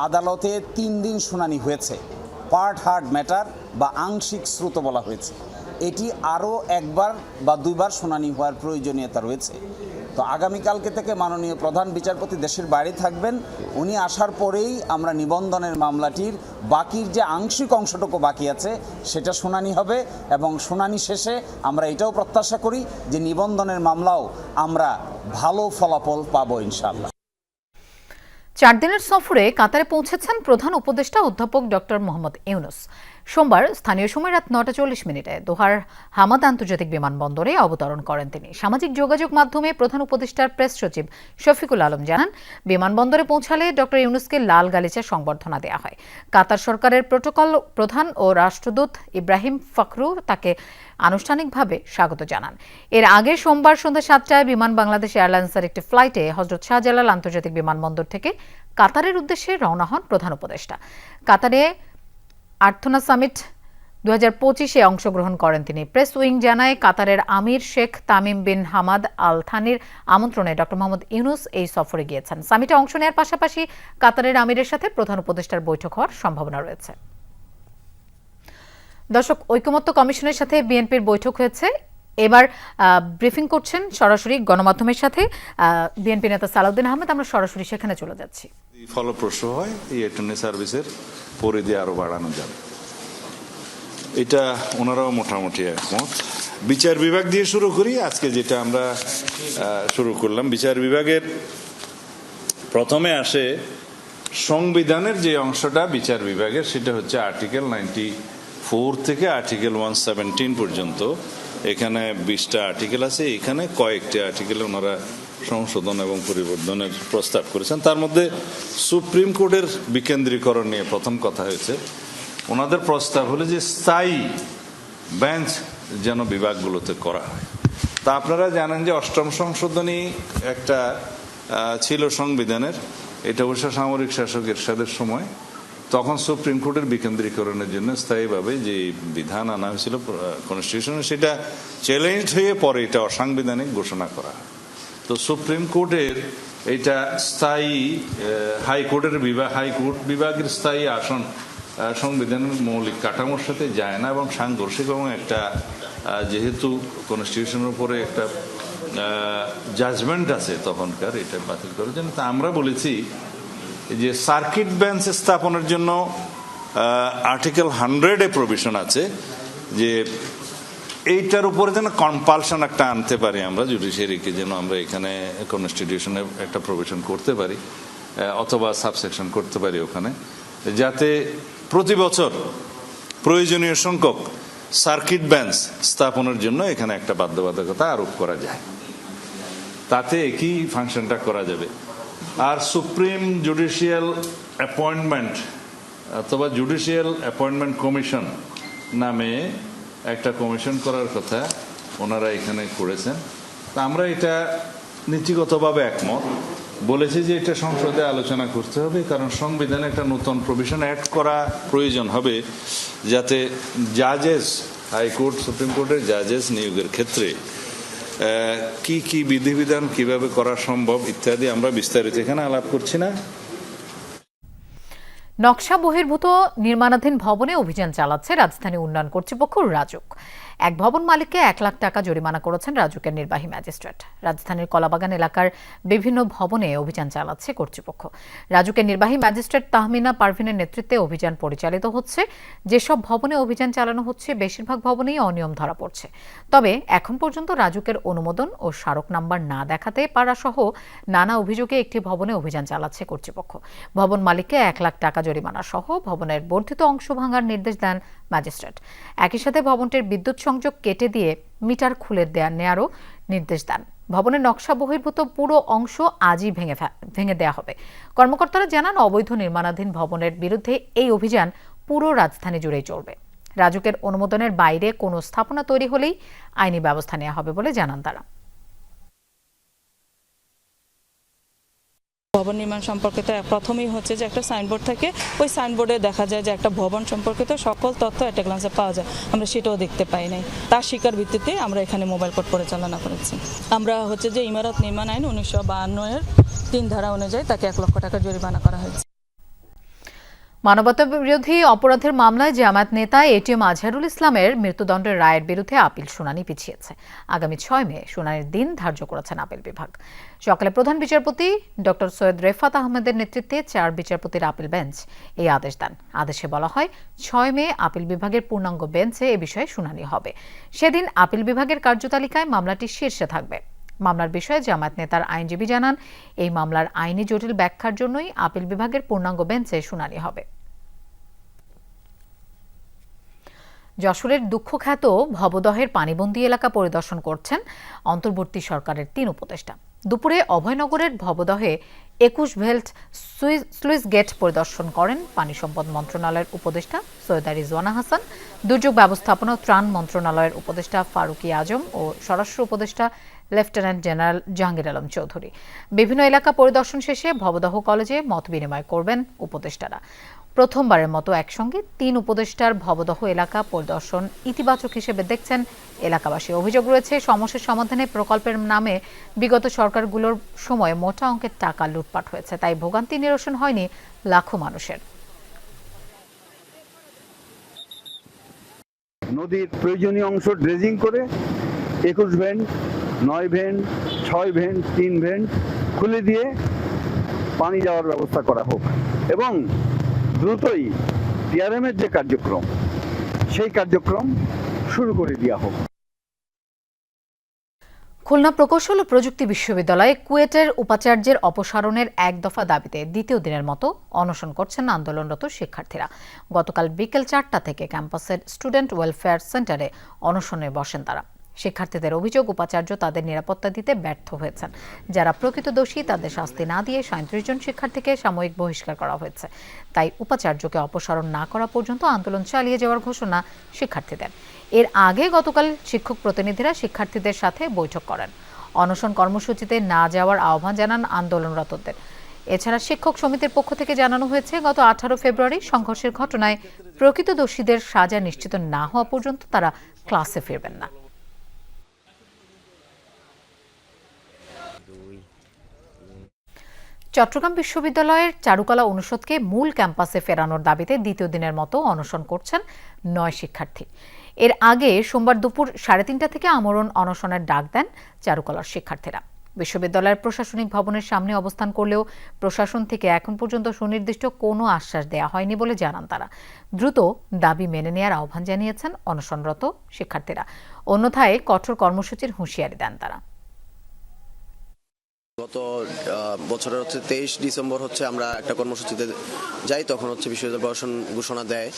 আদালতে 3 দিন শুনানি হয়েছে। পার্ট হার্ড ম্যাটার বা আংশিক শ্রুত বলা হয়েছে। এটি আরও 1 বার বা 2 বার শুনানি হওয়ার প্রয়োজনীয়তা রয়েছে। তো আগামীকালকে থেকে মাননীয় প্রধান বিচারপতি দেশের বাইরে থাকবেন। উনি আসার পরেই আমরা নিবন্ধনের মামলাটির বাকির যে আংশিক অংশটুকু বাকি আছে সেটা শুনানি হবে, এবং শুনানি শেষে আমরা এটাও প্রত্যাশা করি যে নিবন্ধনের মামলাও আমরা ভালো ফলাফল পাবো ইনশাআল্লাহ। 4 দিনের সফরে কাতারে পৌঁছেছেন প্রধান উপদেষ্টা অধ্যাপক ডক্টর মোহাম্মদ ইউনুস। সোমবার স্থানীয় সময় রাত 9:40 দোহার হামাদ আন্তর্জাতিক বিমানবন্দরে অবতরণ করেন তিনি। সামাজিক যোগাযোগ মাধ্যমে প্রধান উপদেষ্টার প্রেস সচিব শফিকুল আলম জানান, বিমানবন্দরে পৌঁছালে ডক্টর ইউনূসকে লাল গালিচা সংবর্ধনা দেওয়া হয়। কাতার সরকারের প্রোটোকল প্রধান ও রাষ্ট্রদূত ইব্রাহিম ফখরু তাকে আনুষ্ঠানিকভাবে স্বাগত জানান। এর আগে সোমবার সন্ধ্যা 7টায় বিমান বাংলাদেশ এয়ারলাইন্সের একটি ফ্লাইটে হযরত শাহজালাল আন্তর্জাতিক বিমানবন্দর থেকে কাতারের উদ্দেশ্যে রওনা হন প্রধান উপদেষ্টা। কাতারে আর্থনা সামিট 2025-এ অংশগ্রহণ করেন তিনি। প্রেস উইং জানায়, কাতারের আমির Sheikh Tamim bin Hamad Al থানির আমন্ত্রণে ডক্টর মোহাম্মদ ইউনূস এই সফরে গিয়েছেন। সামিটে অংশ নেওয়ার পাশাপাশি কাতারের আমিরের সাথে প্রধান উপদেষ্টার বৈঠক হওয়ার সম্ভাবনা রয়েছে। দর্শক, ঐকমত্য কমিশনের সাথে বিএনপির বৈঠক হয়েছে। এবার ব্রিফিং করছেন সরাসরি গণমাধ্যমের সাথে বিএনপি নেতা সালাউদ্দিন আহমেদ। আমরা সরাসরি সেখানে চলে যাচ্ছি। ফলপ্রসূ হয়, এই অ্যাটর্নি সার্ভিসের পরিধি আরো বাড়ানো যাবে, এটা ওনারাও মোটামুটি একমত। বিচার বিভাগ দিয়ে শুরু করি। আজকে যেটা আমরা শুরু করলাম, বিচার বিভাগের প্রথমে আসে সংবিধানের যে অংশটা বিচার বিভাগের, সেটা হচ্ছে আর্টিকেল 94 থেকে আর্টিকেল 117 পর্যন্ত। এখানে 20টা আর্টিকেল আছে। এখানে কয়েকটি আর্টিকেলে ওনারা সংশোধন এবং পরিবর্তনের প্রস্তাব করেছেন। তার মধ্যে সুপ্রিম কোর্টের বিকেন্দ্রীকরণ নিয়ে প্রথম কথা হয়েছে। ওনাদের প্রস্তাব হলো যে স্থায়ী বেঞ্চ যেন বিভাগগুলোতে করা হয়। তা আপনারা জানেন যে 8ম সংশোধনী একটা ছিল সংবিধানের, এটা অবশ্য সামরিক শাসক এরশাদের সময়। তখন সুপ্রিম কোর্টের বিকেন্দ্রীকরণের জন্য স্থায়ীভাবে যে বিধান আনা হয়েছিল কনস্টিটিউশনে, সেটা চ্যালেঞ্জ হয়ে পরে এটা অসাংবিধানিক ঘোষণা করা হয়। তো সুপ্রিম কোর্টের এটা স্থায়ী হাইকোর্টের হাইকোর্ট বিভাগের স্থায়ী আসন সংবিধানের মৌলিক কাঠামোর সাথে যায় না এবং সাংঘর্ষিক, এবং একটা যেহেতু কনস্টিটিউশনের উপরে একটা জাজমেন্ট আছে তখনকার, এটা বাতিল করার জন্য। তা আমরা বলেছি যে সার্কিট বেঞ্চ স্থাপনের জন্য আর্টিকেল 100-এ প্রভিশন আছে যে এইটার উপরে যেন কম্পালশন একটা আনতে পারি আমরা জুডিশিয়ারিকে, যেন আমরা এখানে কনস্টিটিউশনে একটা প্রভিশন করতে পারি অথবা সাবসেকশন করতে পারি ওখানে, যাতে প্রতি বছর প্রয়োজনীয় সংখ্যক সার্কিট বেঞ্চ স্থাপনের জন্য এখানে একটা বাধ্যবাধকতা আরোপ করা যায়। তাতে একই ফাংশনটা করা যাবে। আর সুপ্রিম জুডিশিয়াল অ্যাপয়েন্টমেন্ট অথবা জুডিশিয়াল অ্যাপয়েন্টমেন্ট কমিশন নামে একটা কমিশন করার কথা ওনারা এখানে করেছেন। তা আমরা এটা নীতিগতভাবে একমত, বলেছি যে এটা সংসদে আলোচনা করতে হবে, কারণ সংবিধানে একটা নতুন প্রভিশন অ্যাড করা প্রয়োজন হবে, যাতে জাজেস, হাইকোর্ট সুপ্রিম কোর্টের জাজেস নিয়োগের ক্ষেত্রে কি কি বিধিবিধান কিভাবে করা সম্ভব ইত্যাদি আমরা বিস্তারিত এখানে আলাপ করছি না। নকশা বহির্ভূত নির্মাণাধীন ভবনে অভিযান চালাচ্ছে রাজধানী উন্নয়ন কর্তৃপক্ষ রাজুক। এক ভবন মালিককে 1 লাখ টাকা জরিমানা করেছেন রাজুকের নির্বাহী ম্যাজিস্ট্রেট। রাজধানীর কলাবাগান এলাকার বিভিন্ন ভবনে অভিযান চালাচ্ছে কর্তৃপক্ষ। রাজুকের নির্বাহী ম্যাজিস্ট্রেট তাহমিনা পারভিনের নেতৃত্বে অভিযান পরিচালিত হচ্ছে। যেসব ভবনে অভিযান চালানো হচ্ছে, বেশিরভাগ ভবনেই অনিয়ম ধরা পড়ছে। তবে এখন পর্যন্ত রাজুকের অনুমোদন ও স্মারক নাম্বার না দেখাতে পারা সহ নানা অভিযোগে একটি ভবনে অভিযান চালাচ্ছে কর্তৃপক্ষ। ভবন মালিককে 1 লাখ টাকা জরিমানা সহ ভবনের বর্ধিত অংশ ভাঙার নির্দেশ দেন ম্যাজিস্ট্রেট। একই সাথে ভবনটির বিদ্যুৎ সংযোগ কেটে দিয়ে মিটার খুলে নেয়ারও নির্দেশ দেন। ভবনের নকশা বহির্ভূত পুরো অংশ আজই ভেঙে দেওয়া হবে। কর্মকর্তারা জানান, অবৈধ নির্মাণাধীন ভবনের বিরুদ্ধে এই অভিযান পুরো রাজধানী জুড়েই চলবে। রাজুকের অনুমোদনের বাইরে কোনো স্থাপনা তৈরি হলেই আইনি ব্যবস্থা নেওয়া হবে বলে জানান তারা। ভবন নির্মাণ সম্পর্কিত প্রথমেই হচ্ছে যে একটা সাইনবোর্ড থাকে, ওই সাইনবোর্ডে দেখা যায় যে একটা ভবন সম্পর্কিত সকল তথ্য একটা গ্লান্সে পাওয়া যায়। আমরা সেটাও দেখতে পাই নাই। তার শিকার ভিত্তিতে আমরা এখানে মোবাইল কোর্ট পরিচালনা করেছি। আমরা হচ্ছে যে ইমারত নির্মাণ আইন 1952-এর 3 ধারা অনুযায়ী তাকে 1 লক্ষ টাকা জরিমানা করা হয়েছে। মানবতা বিরোধী অপরাধের মামলায় জামায়াত নেতা এটিএম আজহারুল ইসলামের মৃত্যুদণ্ডের রায়ের বিরুদ্ধে আপিল শুনানি পিছিয়েছে। আগামী 6 মে শুনানির দিন ধার্য করেছেন আপিল বিভাগ। সকালে প্রধান বিচারপতি ডক্টর সৈয়দ রেফাত আহমেদের নেতৃত্বে 4 বিচারপতির আপিল বেঞ্চ এই আদেশ দেন। আদেশে বলা হয়, 6 মে আপিল বিভাগের পূর্ণাঙ্গ বেঞ্চে এ বিষয়ে শুনানি হবে। সেদিন আপিল বিভাগের কার্যতালিকায় মামলাটি শীর্ষে থাকবে। মামলার বিষয়ে জামায়াত নেতার আইনজীবী জানান, এই মামলার আইনি জটিল ব্যাখ্যার জন্যই আপিল বিভাগের পূর্ণাঙ্গ বেঞ্চে শুনানি হবে। যশোরের দুঃখখ্যাত ভবদহের পানিবন্দী এলাকা পরিদর্শন করছেন অন্তর্বর্তী সরকারের ৩ উপদেষ্টা। দুপুরে অভয়নগরের ভবদহে ২১ ভেল্ট স্লুইস গেট পরিদর্শন করেন পানি সম্পদ মন্ত্রণালয়ের উপদেষ্টা সৈয়দা রিজওয়ানা হাসান, দুর্যোগ ব্যবস্থাপনা ও ত্রাণ মন্ত্রণালয়ের উপদেষ্টা ফারুকি আজম ও স্বরাষ্ট্র উপদেষ্টা লেফটেন্যান্ট জেনারেল জাহাঙ্গীর আলম চৌধুরী। বিভিন্ন এলাকা পরিদর্শন শেষে ভবদহ কলেজে মত বিনিময় করবেন উপদেষ্টারা। প্রথমবারের মতো একসঙ্গে ৩ উপদেষ্টার ভবদহ এলাকা পরিদর্শন ইতিবাচক হিসেবে দেখছেন এলাকাবাসী। অভিযোগ রয়েছে সমস্যার সমাধানে প্রকল্পের নামে বিগত সরকারগুলোর সময় মোটা অঙ্কের টাকা লুটপাট হয়েছে, তাই ভোগান্তি নিরসন হয়নি লাখো মানুষের। নদীর প্রয়োজনীয় অংশ ড্রেজিং করে ২১ ভেন্ট, ৯ ভেন্ট, ৬ ভেন্ট, ৩ ভেন্ট খুলে দিয়ে পানি যাওয়ার ব্যবস্থা করা হোক এবং দ্রুতই টিআরএমের যে কার্যক্রম সেই কার্যক্রম শুরু করে দেওয়া হোক। খুলনা প্রকৌশল ও প্রযুক্তি বিশ্ববিদ্যালয়ে কুয়েটের উপাচার্যের অপসারণের এক দফা দাবিতে দ্বিতীয় দিনের মতো অনশন করছেন আন্দোলনরত শিক্ষার্থীরা। গতকাল বিকেল ৪টা থেকে ক্যাম্পাসের স্টুডেন্ট ওয়েলফেয়ার সেন্টারে অনশনে বসেন তারা। শিক্ষার্থীদের অভিযোগ, উপাচার্য তাদের নিরাপত্তা দিতে ব্যর্থ হয়েছেন। যারা প্রকৃত দোষী তাদের শাস্তি না দিয়ে ৩৭ জন শিক্ষার্থীকে সাময়িক বহিষ্কার করা হয়েছে। তাই উপাচার্যকে অপসারণ না করা পর্যন্ত আন্দোলন চালিয়ে যাওয়ার ঘোষণা শিক্ষার্থীদের। এর আগে গতকাল শিক্ষক প্রতিনিধিরা শিক্ষার্থীদের সাথে বৈঠক করেন। অনশন কর্মসূচিতে না যাওয়ার আহ্বান জানান আন্দোলনরতদের। এছাড়া শিক্ষক সমিতির পক্ষ থেকে জানানো হয়েছে, গত ১৮ ফেব্রুয়ারি সংঘর্ষের ঘটনায় প্রকৃত দোষীদের সাজা নিশ্চিত না হওয়া পর্যন্ত তারা ক্লাসে ফিরবেন না। চট্টগ্রাম বিশ্ববিদ্যালয়ের চারুকলা অনুষদকে মূল ক্যাম্পাসে ফেরানোর দাবিতে দ্বিতীয় দিনের মতো অনশন করছেন ৯ শিক্ষার্থী। এর আগে সোমবার দুপুর ৩:৩০ থেকে আমরণ অনশনের ডাক দেন চারুকলার শিক্ষার্থীরা। বিশ্ববিদ্যালয়ের প্রশাসনিক ভবনের সামনে অবস্থান করলেও প্রশাসন থেকে এখন পর্যন্ত সুনির্দিষ্ট কোনো আশ্বাস দেওয়া হয়নি বলে জানান তারা। দ্রুত দাবি মেনে নেওয়ার আহ্বান জানিয়েছেন অনশনরত শিক্ষার্থীরা। অন্যথায় কঠোর কর্মসূচির হুঁশিয়ারি দেন তারা। গত বছরের 23 ডিসেম্বর আমরা একটা কর্মসূচিতে যাই, তখন বিশ্ববিদ্যালয় প্রশাসন ঘোষণা দেয়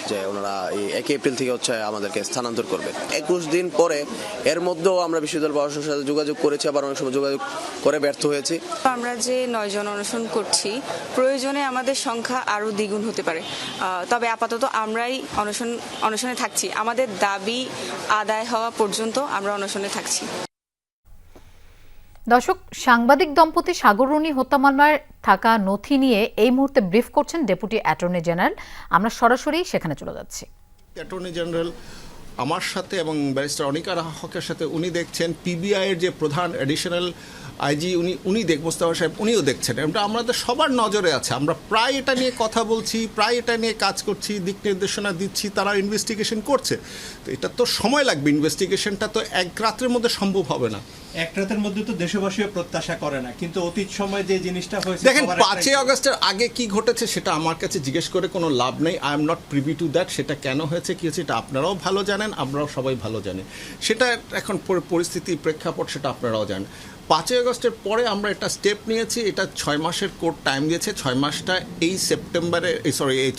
যে ওনারা এই 1 এপ্রিল থেকে আমাদেরকে স্থানান্তর করবে। 21 দিন পরে এর মধ্যেও আমরা বিশ্ববিদ্যালয় প্রশাসনের সাথে যোগাযোগ করেছি, আবার অনেক সময় যোগাযোগ করে ব্যর্থ হয়েছি। আমরা যে 9 জন অনশন করছি, প্রয়োজনে আমাদের সংখ্যা আরো দ্বিগুণ হতে পারে, তবে আপাতত আমরাই অনশনে থাকছি। আমাদের দাবি আদায় হওয়া পর্যন্ত আমরা অনশনে থাকছি। দর্শক, সাংবাদিক দম্পতি সাগর রুনি হত্যা মামলায় থাকা নথি নিয়ে এই মুহূর্তে ব্রিফ করছেন ডেপুটি অ্যাটর্নি জেনারেল। আমরা সরাসরি সেখানে চলে যাচ্ছি। অ্যাটর্নি জেনারেল আমার সাথে এবং ব্যারিস্টার অনিকা হকের সাথে উনি দেখছেন, পিবিআই এর যে প্রধান অ্যাডিশনাল আইজি উনি মোস্তফা সাহেব উনিও দেখছেন। এটা আমাদের সবার নজরে আছে। আমরা প্রায় এটা নিয়ে কথা বলছি, প্রায় এটা নিয়ে কাজ করছি, দিক নির্দেশনা দিচ্ছি, তারা ইনভেস্টিগেশন করছে। তো এটা তো সময় লাগবে, ইনভেস্টিগেশনটা তো এক রাতের মধ্যে সম্ভব হবে না। এক রাতের মধ্যে তো দেশবাসীও প্রত্যাশা করে না, কিন্তু অতীত সময়ে যে জিনিসটা হয়েছে, দেখেন 5 আগস্টের আগে কি ঘটেছে সেটা আমার কাছে জিজ্ঞেস করে কোনো লাভ নেই। I am not privy to that. সেটা কেন হয়েছে কি হয়েছে এটা আপনারাও ভালো জানেন, আমরাও সবাই ভালো জানি। সেটা এখন পরিস্থিতি প্রেক্ষাপট সেটা আপনারাও জানেন। 5 আগস্টের পরে আমরা একটা স্টেপ নিয়েছি। এটা 6 মাসের কোর্ট টাইম দিয়েছে। 6 মাসটা এই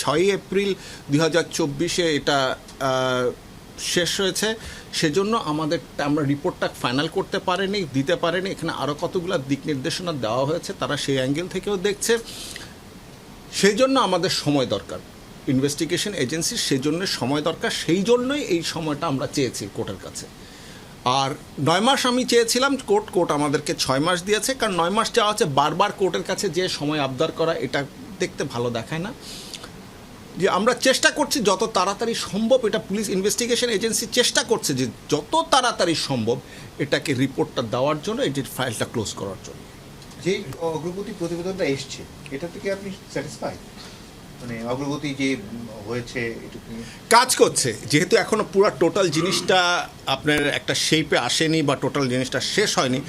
6 এপ্রিল 2024 এটা শেষ হয়েছে। সেজন্য আমরা রিপোর্টটা ফাইনাল করতে পারিনি, দিতে পারিনি। এখানে আরও কতগুলো দিক নির্দেশনা দেওয়া হয়েছে, তারা সেই অ্যাঙ্গেল থেকেও দেখছে। সেই জন্য আমাদের সময় দরকার, ইনভেস্টিগেশন এজেন্সির সেই জন্য সময় দরকার। সেই জন্যই এই সময়টা আমরা চেয়েছি কোর্টের কাছে। আর 9 মাস আমি চেয়েছিলাম, কোর্ট আমাদেরকে 6 মাস দিয়েছে। কারণ 9 মাস চাওয়া হচ্ছে বারবার কোর্টের কাছে যে সময় আবদার করা, এটা দেখতে ভালো দেখায় না। যে আমরা চেষ্টা করছি যত তাড়াতাড়ি সম্ভব, এটা পুলিশ ইনভেস্টিগেশন এজেন্সি চেষ্টা করছে যে যত তাড়াতাড়ি সম্ভব এটাকে রিপোর্টটা দেওয়ার জন্য, এই যে ফাইলটা ক্লোজ করার জন্য। যে অগ্রগতি প্রতিবেদনটা এসছে, এটা থেকে আপনি স্যাটিসফাই? মানে অগ্রগতি যে হয়েছে কাজ করছে, যেহেতু এখনো পুরো টোটাল জিনিসটা আপনার একটা শেপে আসেনি বা টোটাল জিনিসটা শেষ হয়নি,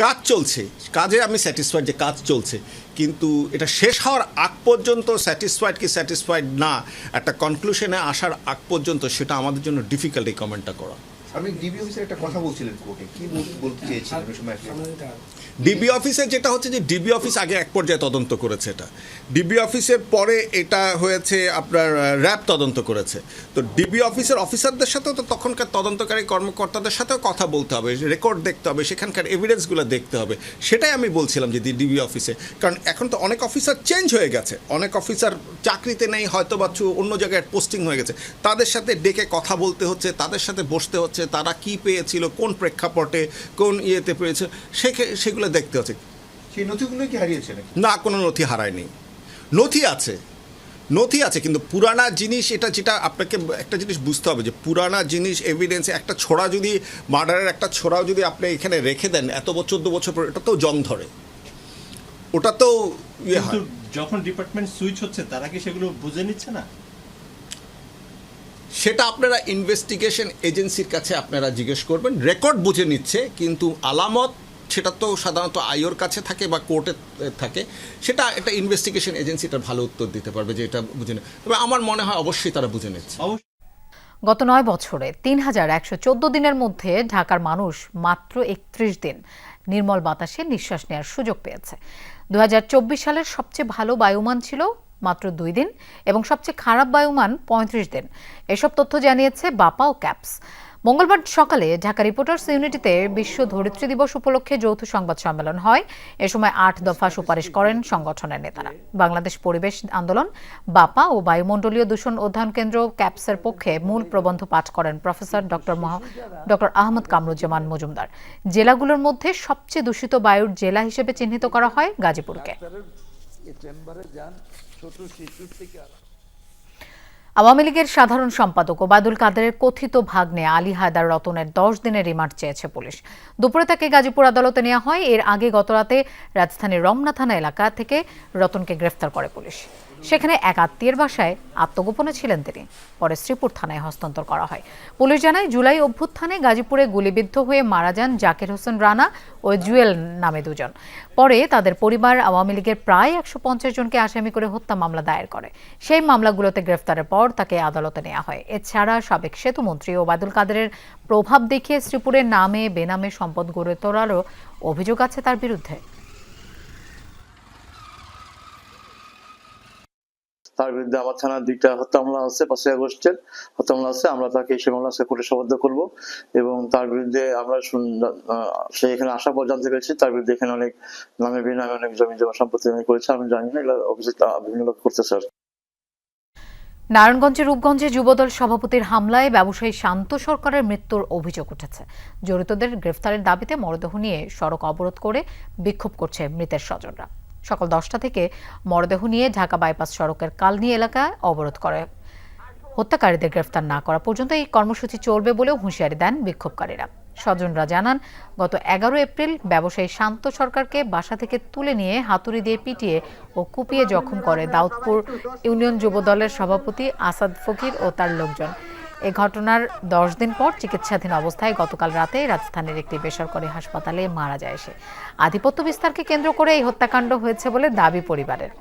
কাজ চলছে। কাজে আমি স্যাটিসফাইড যে কাজ চলছে, কিন্তু এটা শেষ হওয়ার আগ পর্যন্ত স্যাটিসফাইড কি স্যাটিসফাইড না একটা কনক্লুশনে আসার আগ পর্যন্ত সেটা আমাদের জন্য ডিফিকাল্ট এই কমেন্টটা করা। আপনি ডিবি অফিসের একটা কথা বলছিলেন কোর্টে, কি বলতে চেয়েছিলেন ওই সময়? ডিবি অফিসে যেটা হচ্ছে যে ডিবি অফিস আগে এক পর্যায়ে তদন্ত করেছে, এটা ডিবি অফিসের পরে এটা হয়েছে আপনার র্যাব তদন্ত করেছে। তো ডিবি অফিসের অফিসারদের সাথেও তো তখনকার তদন্তকারী কর্মকর্তাদের সাথেও কথা বলতে হবে, রেকর্ড দেখতে হবে, সেখানকার এভিডেন্সগুলো দেখতে হবে। সেটাই আমি বলছিলাম যে ডিবি অফিসে, কারণ এখন তো অনেক অফিসার চেঞ্জ হয়ে গেছে, অনেক অফিসার চাকরিতে নেই, হয়তো বা অন্য জায়গায় পোস্টিং হয়ে গেছে, তাদের সাথে ডেকে কথা বলতে হচ্ছে, তাদের সাথে বসতে হচ্ছে, তারা কি পেয়েছিল, কোন প্রেক্ষাপটে, কোন ইয়েতে পেয়েছে, সেগুলো দেখতে হচ্ছে। সেই নথিগুলো কি হারিয়েছে নাকি? না, কোনো নথি হারায়নি, নথি আছে কিন্তু পুরানা জিনিস, এটা যেটা আপনাকে একটা জিনিস বুঝতে হবে যে পুরানা জিনিস এভিডেন্সে একটা ছোড়া যদি মার্ডারের একটা ছোড়াও যদি আপনি এখানে রেখে দেন এত 14 বছর পর, এটা তো জং ধরে, ওটা তো ইয়ে হয়। যখন ডিপার্টমেন্ট সুইচ হচ্ছে তারা কি সেগুলো বুঝে নিচ্ছে না? সেটা আপনারা ইনভেস্টিগেশন এজেন্সির কাছে আপনারা জিজ্ঞেস করবেন। রেকর্ড বুঝে নিচ্ছে, কিন্তু আলামত সেটা তো সাধারণত আইওর কাছে থাকে বা কোর্টে থাকে, সেটা একটা ইনভেস্টিগেশন এজেন্সিটা ভালো উত্তর দিতে পারবে যে এটা বুঝে নেয়। তবে আমার মনে হয় অবশ্যই তারা বুঝে নিচ্ছে। গত 9 বছরে 3114 দিনের মধ্যে ঢাকার মানুষ মাত্র 31 দিন নির্মল বাতাসে নিঃশ্বাস নেওয়ার সুযোগ পেয়েছে। 2024 সালের সবচেয়ে ভালো বায়ুমান ছিল মাত্র 2 দিন এবং সবচেয়ে খারাপ বায়ুমান 35 দিন। এসব তথ্য জানিয়েছে বাপা ও ক্যাপস। মঙ্গলবার সকালে ঢাকা রিপোর্টার্স ইউনিটিতে বিশ্ব ধরিত্রী দিবস উপলক্ষে যৌথ সংবাদ সম্মেলন হয়। এ সময় 8 দফা সুপারিশ করেন সংগঠনের নেতারা। বাংলাদেশ পরিবেশ আন্দোলন, বাপা ও বায়ুমণ্ডলীয় দূষণ অধ্যয়ন কেন্দ্র ক্যাপসের পক্ষে মূল প্রবন্ধ পাঠ করেন প্রফেসর ডক্টর আহমদ কামরুজ্জামান মজুমদার। জেলাগুলোর মধ্যে সবচেয়ে দূষিত বায়ুর জেলা হিসেবে চিহ্নিত করা হয় গাজীপুরকে। আওয়ামী লীগের সাধারণ সম্পাদক ওবায়দুল কাদেরের কথিত ভাগ্নে আলী হায়দার রতনের 10 দিনের রিমান্ড চেয়েছে পুলিশ। দুপুরে তাকে গাজীপুর আদালতে নেওয়া হয়। এর আগে গতরাতে রাজধানীর রমনা থানা এলাকা থেকে রতনকে গ্রেফতার করে পুলিশ। সেখানে এক আত্মীয়ের বাসায় আত্মগোপনে ছিলেন তিনি। পরে শ্রীপুর থানায় হস্তান্তর করা হয়। পুলিশ জানায়, জুলাই অভ্যুত্থানে গাজীপুরে গুলিবিদ্ধ হয়ে মারা যান জাকির হোসেন রানা ও জুয়েল নামে 2 জন। পরে তাদের পরিবার আওয়ামী লীগের প্রায় 150 জনকে আসামি করে হত্যা মামলা দায়ের করে। সেই মামলাগুলোতে গ্রেফতারের পর তাকে আদালতে নেওয়া হয়। এছাড়া সাবেক সেতুমন্ত্রী ওবায়দুল কাদেরের প্রভাব দেখিয়ে শ্রীপুরের নামে বেনামে সম্পদ গড়ে তোলারও অভিযোগ আছে তার বিরুদ্ধে। তার বিরুদ্ধে আমার থানার 2টা হত্যা মামলা আছে, 5ই আগস্টের হত্যা মামলা আছে। আমরা তাকে সেই মামলা কোর্টে সোপর্দ করব এবং তার বিরুদ্ধে আমরা সে এখানে আসার পর জানতে পেরেছি তার বিরুদ্ধে এখানে অনেক নামে বেনামে অনেক জমি জমা সম্পত্তি করেছে। আমি জানি না, এগুলো অভিযোগ বিভিন্ন লোক করতেছে। নারায়ণগঞ্জের রূপগঞ্জে যুবদল সভাপতির হামলায় ব্যবসায়ী শান্ত সরকারের মৃত্যুর অভিযোগ উঠেছে। জড়িতদের গ্রেফতারের দাবিতে মরদেহ নিয়ে সড়ক অবরোধ করে বিক্ষোভ করছে মৃতের স্বজনরা। সকাল 10টা থেকে মরদেহ নিয়ে ঢাকা বাইপাস সড়কের কালনী এলাকায় অবরোধ করে। হত্যাকারীদের গ্রেফতার না করা পর্যন্ত এই কর্মসূচি চলবে বলেও হুঁশিয়ারি দেন বিক্ষোভকারীরা। স্বজনরা জানান, গত 11 এপ্রিল ব্যবসায়ী শান্ত সরকারকে বাসা থেকে তুলে নিয়ে হাতুড়ি দিয়ে পিটিয়ে ও কুপিয়ে জখম করে দাউদপুর ইউনিয়ন যুবদলের সভাপতি আসাদ ফকির ও তার লোকজন। এ ঘটনার 10 দিন পর চিকিৎসাধীন অবস্থায় গতকাল রাতে রাজধানীর একটি বেসরকারি হাসপাতালে মারা যায় সে। আধিপত্য বিস্তারকে কেন্দ্র করে এই হত্যাকাণ্ড হয়েছে বলে দাবি পরিবারের।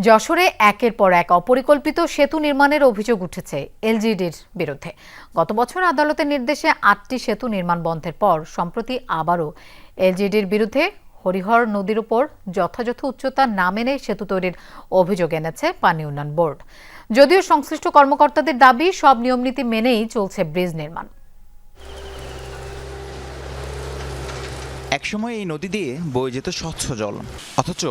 যশোরে একের পর এক অপরিকল্পিত সেতু নির্মাণের অভিযোগ উঠেছে এলজিডির বিরুদ্ধে। গত বছর আদালতের নির্দেশে 8টি সেতু নির্মাণ বন্ধের পর সম্প্রতি আবারও এলজিডির বিরুদ্ধে হরিহর নদীর উপর যথাযথ উচ্চতা না মেনে সেতু তৈরির অভিযোগ এনেছে পানি উন্নয়ন বোর্ড। যদিও সংশ্লিষ্ট কর্মকর্তাদের দাবি, সব নিয়মনীতি মেনেই চলছে ব্রিজ নির্মাণ। একসময় এই নদী দিয়ে বয়ে যেত স্বচ্ছ জল, অথচ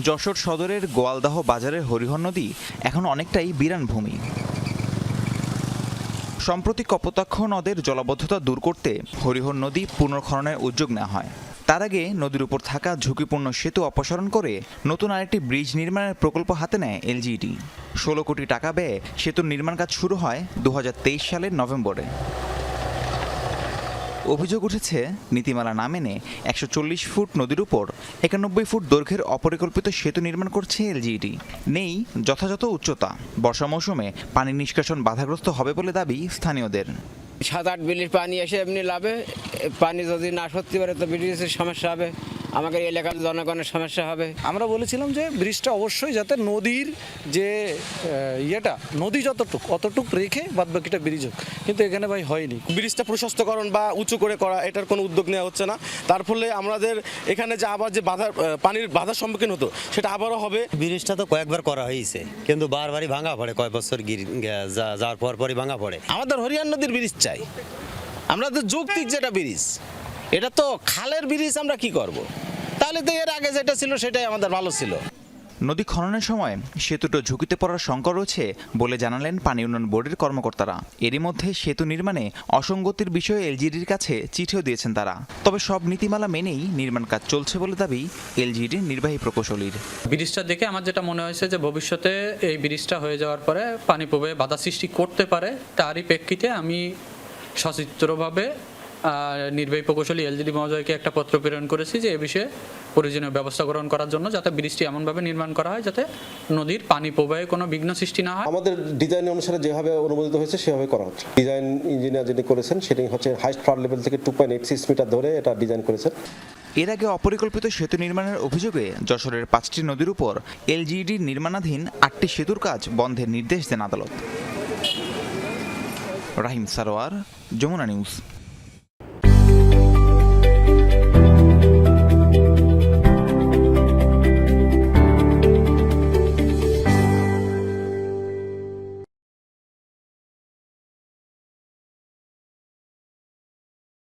যশোর সদরের গোয়ালদাহ বাজারের হরিহর নদী এখন অনেকটাই বিরান ভূমি। সম্প্রতি কপোতাক্ষ নদের জলাবদ্ধতা দূর করতে হরিহর নদী পুনর্খননের উদ্যোগ নেওয়া হয়। তার আগে নদীর উপর থাকা ঝুঁকিপূর্ণ সেতু অপসারণ করে নতুন আরেকটি ব্রিজ নির্মাণের প্রকল্প হাতে নেয় এলজিইডি। 16 কোটি টাকা ব্যয়ে সেতুর নির্মাণ কাজ শুরু হয় 2023 সালের নভেম্বরে। অভিযোগ উঠেছে, নীতিমালা না মেনে 140 ফুট নদীর উপর 91 ফুট দৈর্ঘ্যের অপরিকল্পিত সেতু নির্মাণ করছে এলজিইডি। নেই যথাযথ উচ্চতা। বর্ষা মৌসুমে পানি নিষ্কাশন বাধাগ্রস্ত হবে বলে দাবি স্থানীয়দের। 7-8 বিলির পানি এসে এমনি লাভে, পানি যদি না সত্যি পারে তো ব্রিজের সমস্যা হবে। আমাদের এলাকার জনগণের সমস্যা হবে। আমরা বলেছিলাম যে ব্রিজটা অবশ্যই যাতে নদীর যে নদী যতটুক অতটুক রেখে বাদ বাকিটা ব্রিজ হোক, কিন্তু এখানে ভাই হয়নি। ব্রিজটা প্রশস্তকরণ বা উঁচু করে করা এটার কোনো উদ্যোগ নেওয়া হচ্ছে না। তার ফলে আমাদের এখানে যে আবার যে পানির বাধার সম্মুখীন হতো সেটা আবারও হবে। ব্রিজটা তো কয়েকবার করা হয়েছে, কিন্তু বারবারই ভাঙা পড়ে, কয়েক বছর যাওয়ার পরই ভাঙা পড়ে। আমাদের হরিয়ান নদীর ব্রিজ চাই, আমাদের যৌক্তিক যেটা ব্রিজ, এটা তো খালের ব্রিজ, আমরা কি করব? তাহলে তো এর আগে যেটা ছিল সেটাই আমাদের ভালো ছিল। নদী খননের সময় সেতুটো ঝুঁকিতে পড়ার শঙ্কা রয়েছে বলে জানালেন পানি উন্নয়ন বোর্ডের কর্মকর্তারা। এরই মধ্যে সেতু নির্মাণে অসঙ্গতির বিষয়ে এলজিডির কাছে চিঠিও দিয়েছেন তারা। তবে সব নীতিমালা মেনেই নির্মাণ কাজ চলছে বলে দাবি এলজিডির নির্বাহী প্রকৌশলীর। ব্রিজটা দেখে আমার যেটা মনে হয়েছে যে ভবিষ্যতে এই ব্রিজটা হয়ে যাওয়ার পরে পানি প্রবাহে বাধা সৃষ্টি করতে পারে, তারই প্রেক্ষিতে আমি সচিত্রভাবে নির্বাহী প্রকৌশলী এলজিডি মহোদয়কে একটা পত্র প্রেরণ করেছি যে এ বিষয়ে প্রয়োজনীয় ব্যবস্থা গ্রহণ করার জন্য, যাতে ব্রিজটি এমনভাবে নির্মাণ করা হয় যাতে নদীর পানি প্রবাহে কোনো বিঘ্ন সৃষ্টি না হয়। আমাদের ডিজাইন অনুসারে যেভাবে অনুমোদিত হয়েছে সেভাবে করা হচ্ছে। ডিজাইন ইঞ্জিনিয়ার যিনি করেছেন সেটি হচ্ছে হাইস্ট ফ্লাড লেভেল থেকে 2.86 মিটার ধরে এটা ডিজাইন করেছেন। এর আগে অপরিকল্পিত সেতু নির্মাণের অভিযোগে যশোরের 5টি নদীর উপর এলজিইডির নির্মাণাধীন 8টি সেতুর কাজ বন্ধের নির্দেশ দেন আদালত। রাহিম সারোয়ার, যমুনা নিউজ।